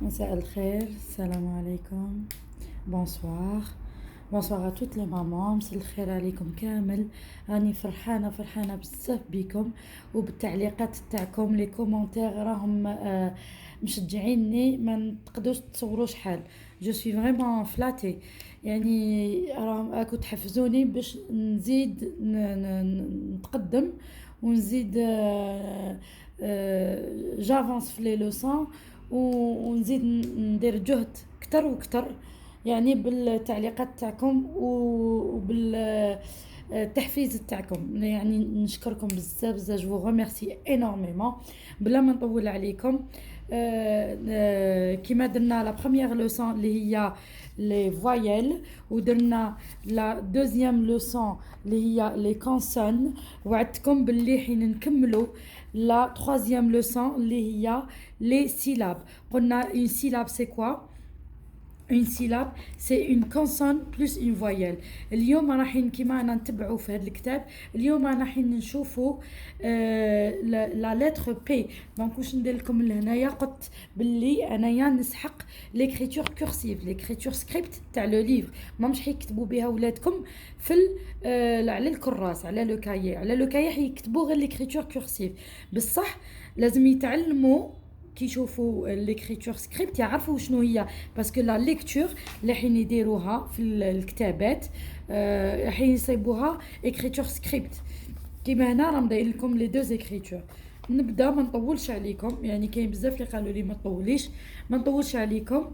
مساء الخير السلام عليكم. بونسوار. بونسوار à toutes les mamans. مساء الخير عليكم كامل. راني فرحانه بزاف بكم وبالتعليقات تاعكم. لي كومونتير راهم مشجعيني ما تقدروش تصوروا شحال. جو سوي فريمون فلاتي، يعني راهم راكو تحفزوني باش نزيد نتقدم ونزيد جافونس في لي لوسون ونزيد ندير جهد كتر وكتر، يعني بالتعليقات تاعكم وبالتحفيز تاعكم. يعني نشكركم بزاف بزاف، جو vous remercie énormément. بلا ما نطول عليكم، كيما درنا لا بروميير لوسون اللي هي لي فوايل، ودرنا لا دوزيام لوسون اللي هي لي كونسون، وعدتكم باللي حين نكملوا لا troisième leçon اللي هي les syllabes. قلنا une syllabe c'est quoi? Une syllabe c'est une consonne plus une voyelle. اليوم راح كيما نتبعوا في هذا الكتاب، اليوم راح نشوفوا لا لتر بي. دونك واش ندير لكم لهنايا؟ قلت باللي انايا نسحق ليكريتور كورسيف، ليكريتور سكريبت تاع لو ليفر، ما مش حيكتبوا بها ولادكم في على الكراس، على لو كايي، على لو كايي حيكتبوا غير ليكريتور كورسيف. بصح لازم يتعلموا كي يشوفوا ليكريتور سكريبت يعرفوا شنو هي، باسكو لا ليكتور اللي حين يديروها في الكتابات حين يصيبوها اكريتور سكريبت. كيما هنا راهم دايرين لكم لي دوز اكريتور. نبدا ما نطولش عليكم، يعني كاين بزاف اللي قالوا لي ما نطولش عليكم.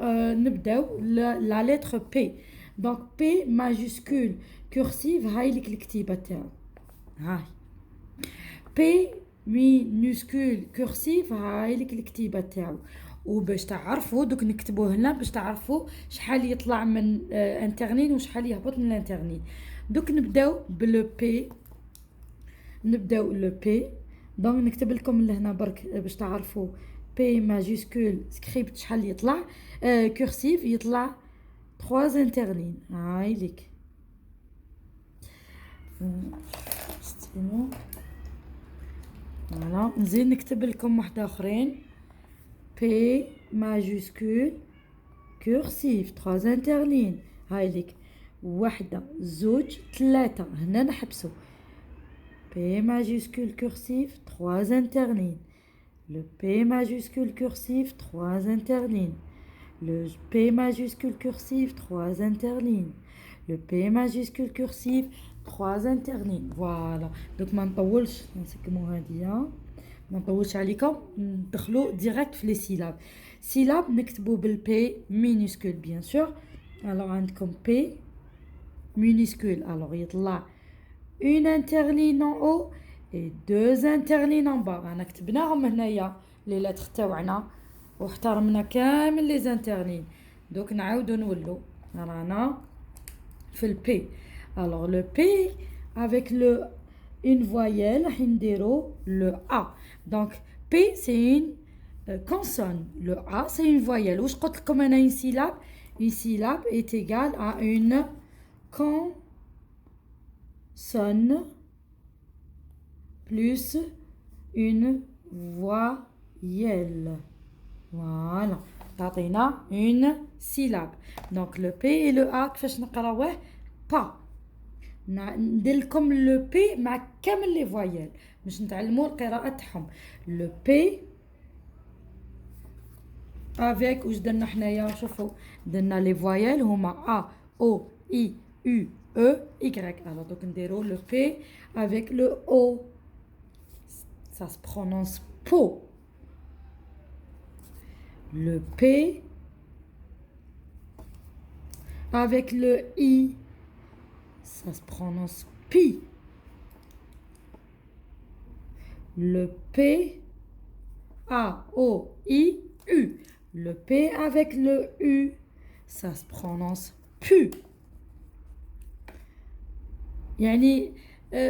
نبداو لا لتر بي. دونك بي ماجيسكول كورسيف، هاي لك الكتيبه تاعو، هاي بي مينوسكول كورسيف، هاي لك الكتيبه تاعو. وباش تعرفوا دوك نكتبوه هنا باش تعرفوا شحال يطلع من انترنين وشحال يهبط من الانترنين. دوك نبداو بلو بي، نبداو لو بي. دونك نكتب لكم لهنا برك باش تعرفوا بي ماجيسكول سكريبت شحال يطلع. كورسيف يطلع 3 انترنين، هاي لك. فوالا نزيد نكتب لكم واحده اخرين. بي ماجيسكول كورسيف 3 انترلين، هاي لك واحده زوج ثلاثه، هنا نحبسوا بي ماجيسكول كورسيف 3 انترلين، لو بي ماجيسكول كورسيف 3 انترلين، لو بي ماجيسكول كورسيف 3 انترلين، لو بي ماجيسكول كورسيف 3 انترلين. فوالا دوك ما نطولش، نسكموا هادية ما نطولش عليكم، ندخلوا ديريكت في لي سيلاب. سيلاب نكتبوا بالبي مينيسكول بيان سور. الوغ عندكم بي مينيسكول، الوغ يطلع اون انترلين ان او اي دوز انترلين ان با. رانا كتبناهم هنايا لي لاتر تاوعنا واحترمنا كامل لي زانترلين. دوك نعاودو نولو رانا في البي. الوغ لو بي افيك لو une voyelle راح نديرو le A. Donc P c'est une consonne, le A c'est une voyelle. واش قلت لكم انا une syllabe? Une syllabe est égale à une consonne plus une voyelle. Voilà, تعطينا une syllabe. Donc le P et le A كيفاش نقراوه؟ pas. ندير لكم لو بي مع كامل لي فوايل باش نتعلموا القراءه تاعهم. لو بي افيك واش درنا حنايا؟ شوفوا درنا لي فوايل هما ا او اي يو او ايغريك. الو دوك نديرو لو بي افيك لو او، ça se prononce po. Le P avec le I, ça se prononce pi. Le P, A, O, I, U. Le P avec le U, ça se prononce pu. يعني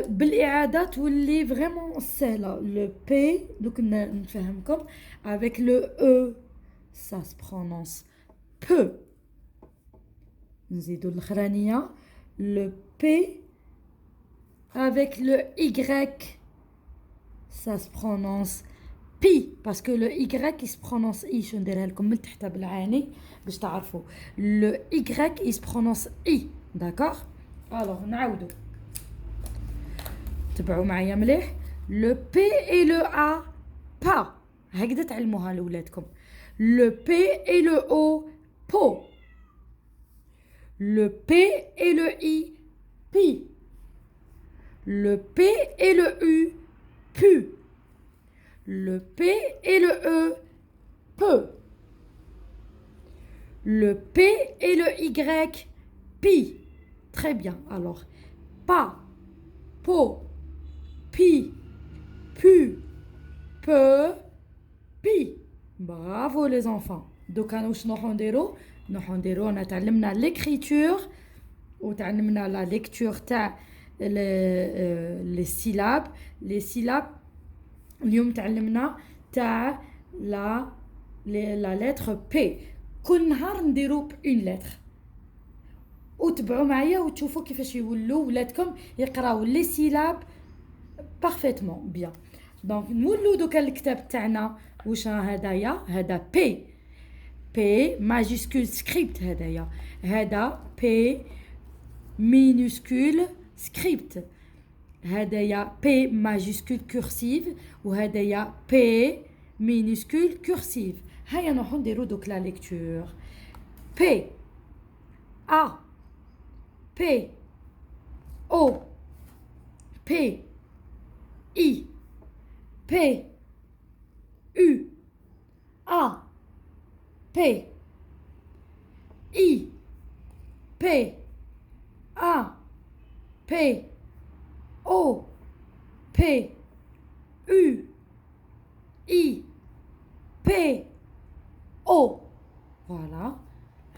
بالإعادة تولي فريمون سهلة. لو بي دوك نفهمكم avec le E, ça se prononce peu. نزيدو الأخرانية. Le P avec le Y, ça se prononce بي باسكو لو Y se prononce I شو نديرها لكم من تحت بالعاني باش تعرفوا لو Y se prononce I d'accord alors نعاودو تبعوا معايا مليح لو P et le A pas هكذا تعلموها لولادكم le P et le O po le P et le I pi le P et le U pu le P et le E peu le P et le Y pi très bien alors pas po pi pu peu pi bravo les enfants دوكا واش نروحو نديرو انا تعلمنا l'écriture وتعلمنا لا ليكتور تاع لي سيلاب اليوم تعلمنا تاع لا لتر بي كل نهار نديرو اون لتر وتبعوا معايا وتشوفوا كيفاش يولوا ولادكم يقراو لي سيلاب بارفيتمون بيان دونك نولوا دوكا الكتاب تاعنا واش هدايا هذا بي ماجيسكول سكريبت هذا بي مينوسكول سكريبت هذايا بي ماجيسكول كورسيف وهذايا بي مينوسكول كورسيف هيا نروحو نديرو دوك لا ليكتور بي ا بي او بي اي بي U A P I P A P O P U I P O voilà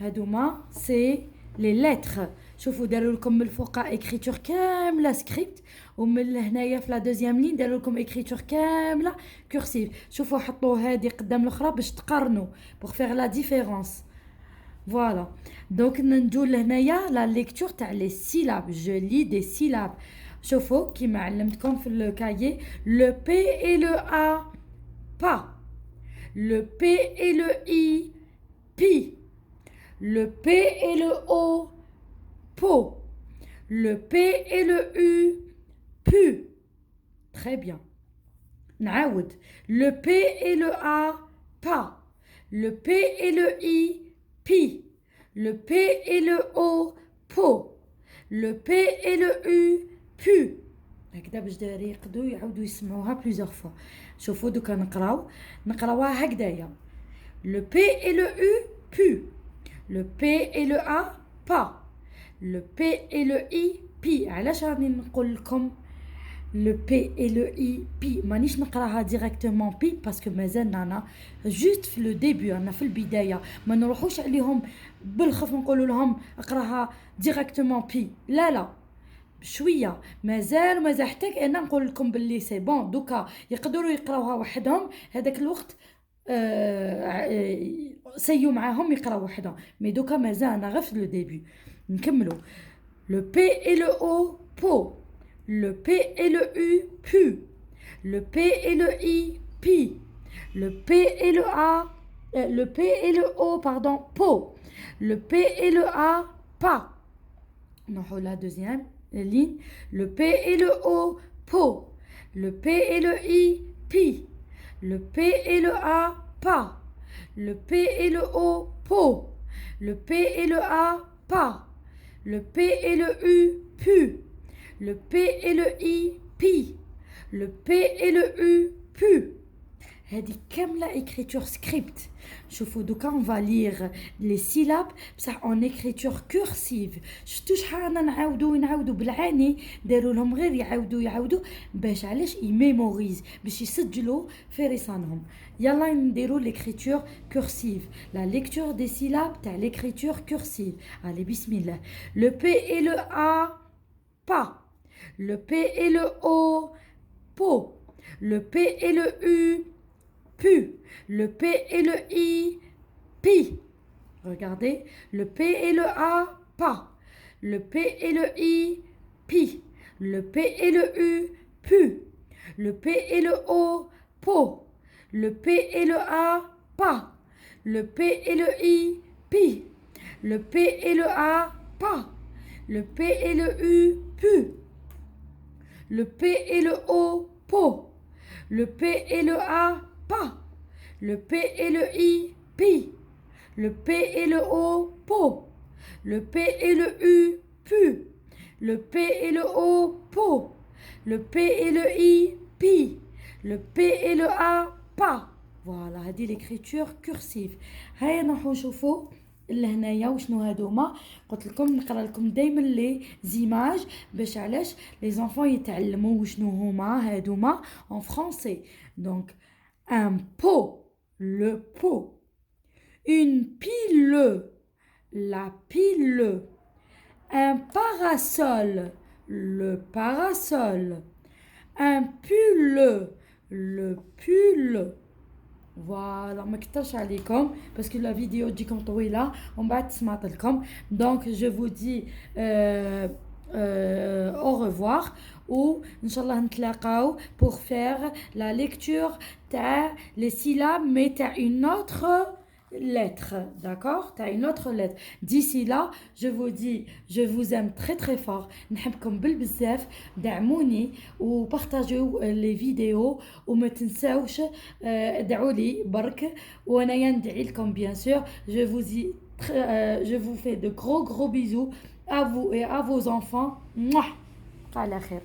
هادوما سي لي لتر شوفوا داروا لكم من الفوق اكريتور كامله سكريبت ومن هنايا في لا دوزيام لين داروا لكم اكريتور كامله كورسيف شوفوا حطوا هذه قدام الاخرى باش تقارنوا بوغ فيغ لا ديفيرونس فوالا دونك ندو لهنايا لا ليكتور تاع لي سيلاب جو لي دي سيلاب شوفوا كيما علمتكم في الكايي لو بي اي لو ا با لو بي اي لو اي بي le P et le O po le P et le U pu très bien نعاود le P et le A pas le P et le I pi le P et le O po le P et le U pu هكذا باش داري يقدروا يعاودوا يسمعوها بليزيور فوا شوفوا دوكا نقراوها هكذايا le P et le U pu le P et le A pas le P et le I pi علاش راني نقول لكم le P et le I pi مانيش نقراها ديريكتومون بي باسكو مازالنا انا جوست في لو ديبي انا في البدايه ما نروحوش عليهم بالخف نقولوا لهم اقراها ديريكتومون بي لا شويه مازال حتى انا نقول لكم باللي سي بون دوكا يقدروا يقراوها وحدهم هذاك الوقت سيو معاهم يقراو وحدهم مي دوكا مازال غير في لو ديبي نكملوا لو بي اي لو او بو لو بي اي لو يو بو لو بي اي لو اي بي لو بي اي لو ا le P et le O pardon po le P et le A pas non la deuxième ligne le P et le O po le P et le I pi le P et le A pas le P et le O po le P et le A pas le P et le U pu le P et le I pi le P et le U pu هذه كامله écriture script شوفوا دوكا on va lire les syllabes بصح en écriture cursive شفتوا شحال نعاودوا بالعاني داروا لهم غير يعاودوا باش علاش يميموريز باش يسجلوا في رسانهم يلا نديروا l'écriture cursive la lecture des syllabes تاع l'écriture cursive allez بسم الله le P et le A pas le P et le O po le P et le U pu le P et le I pi regardez le P et le A pas le P et le I pi le P et le U pu le P et le O po Le P et le A, pas. Le P et le I, pi. Le P et le A, pas. Le P et le U, pu. Le P et le O, po. Le P et le A, pas. Le P et le I, pi. Le P et le O, po. Le P et le U, pu. Le P et le O, po. Le P et le I, pi. Le P et le A, pas. Voilà, هذه l'écriture cursive. هيا نروحو نشوفو لهنايا وشنو هادوما. قلت لكم نقرا لكم دائما لي زيماج باش علاش لي زونفون يتعلموا وشنو هما هادوما en français. Donc un pot, le pot. Une pile, la pile. Un parasol, le parasol. Un pull, le pull. Voilà, ما كترش عليكم باسكو لا فيديو تجيكم طويله ومن بعد تسمعت لكم. Donc je vous dis au revoir ou inchallah نتلاقاو pour faire la lecture تاع les syllabes mais تاع une autre lettre, d'accord? T'as une autre lettre. D'ici là, je vous dis, je vous aime très très fort. نحبكم بالبزاف. دعموني وبارطاجيو les vidéos وما تنساوش ادعوا لي برك وانا ندعي لكم bien sûr. Je vous fais de gros bisous à vous et à vos enfants. Mouah. على خير.